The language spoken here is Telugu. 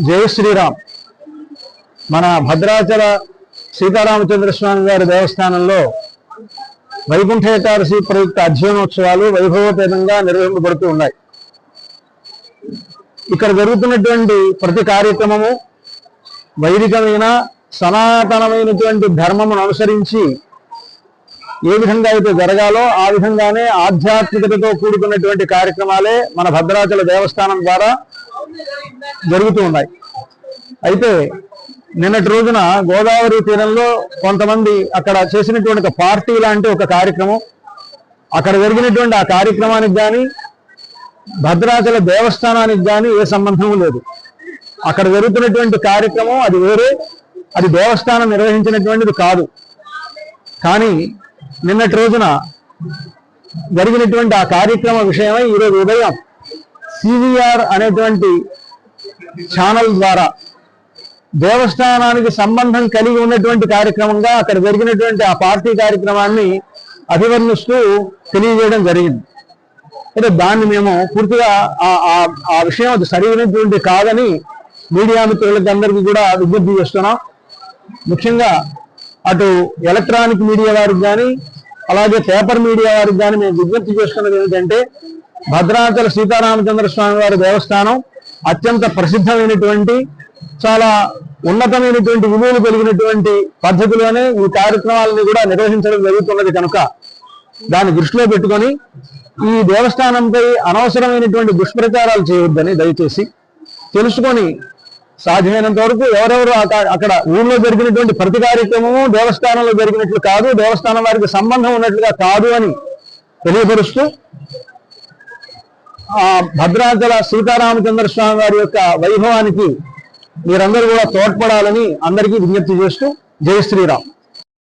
జై శ్రీరామ్. మన భద్రాచల సీతారామచంద్ర స్వామి వారి దేవస్థానంలో వైకుంఠ ఏకాదశి ప్రయుక్త అధ్యయనోత్సవాలు వైభవపేతంగా నిర్వహింపబడుతూ ఉన్నాయి. ఇక్కడ జరుగుతున్నటువంటి ప్రతి కార్యక్రమము వైదికమైన సనాతనమైనటువంటి ధర్మమును అనుసరించి ఏ విధంగా అయితే జరగాలో ఆ విధంగానే ఆధ్యాత్మికతతో కూడుకున్నటువంటి కార్యక్రమాలే మన భద్రాచల దేవస్థానం ద్వారా జరుగుతూ ఉన్నాయి. అయితే నిన్నటి రోజున గోదావరి తీరంలో కొంతమంది అక్కడ చేసినటువంటి ఒక పార్టీ లాంటి ఒక కార్యక్రమం, అక్కడ జరిగినటువంటి ఆ కార్యక్రమానికి కానీ భద్రాచల దేవస్థానానికి కానీ ఏ సంబంధం లేదు. అక్కడ జరుగుతున్నటువంటి కార్యక్రమం అది వేరే, అది దేవస్థానం నిర్వహించినటువంటిది కాదు. కానీ నిన్నటి రోజున జరిగినటువంటి ఆ కార్యక్రమ విషయమై ఈరోజు ఉదయం సివిఆర్ అనేటువంటి ఛానల్ ద్వారా దేవస్థానానికి సంబంధం కలిగి ఉన్నటువంటి కార్యక్రమంగా అక్కడ జరిగినటువంటి ఆ పార్టీ కార్యక్రమాన్ని అభివర్ణిస్తూ తెలియజేయడం జరిగింది. అయితే దాన్ని మేము పూర్తిగా ఆ విషయం అది సరైనటువంటి కాదని మీడియా మిత్రులకి అందరికీ కూడా విజ్ఞప్తి చేస్తున్నాం. ముఖ్యంగా అటు ఎలక్ట్రానిక్ మీడియా వారికి కానీ అలాగే పేపర్ మీడియా వారికి కానీ మేము విజ్ఞప్తి చేస్తున్నది ఏమిటంటే, భద్రాచల సీతారామచంద్ర స్వామి వారి దేవస్థానం అత్యంత ప్రసిద్ధమైనటువంటి చాలా ఉన్నతమైనటువంటి విలువలు కలిగినటువంటి పద్ధతిలోనే ఈ కార్యక్రమాలను కూడా నిర్వహించడం జరుగుతున్నది కనుక దాన్ని దృష్టిలో పెట్టుకొని ఈ దేవస్థానంపై అనవసరమైనటువంటి దుష్ప్రచారాలు చేయొద్దని దయచేసి తెలుసుకొని సాధ్యమైనంత వరకు ఎవరెవరు అక్కడ ఊళ్ళో జరిగినటువంటి ప్రతి కార్యక్రమము దేవస్థానంలో జరిగినట్లు కాదు, దేవస్థానం వారికి సంబంధం ఉన్నట్లుగా కాదు అని తెలియపరుస్తూ భద్రాచల సీతారామచంద్ర స్వామి వారి యొక్క వైభవానికి మీరందరూ కూడా తోడ్పడాలని అందరికీ విజ్ఞప్తి చేస్తూ జై శ్రీరామ్.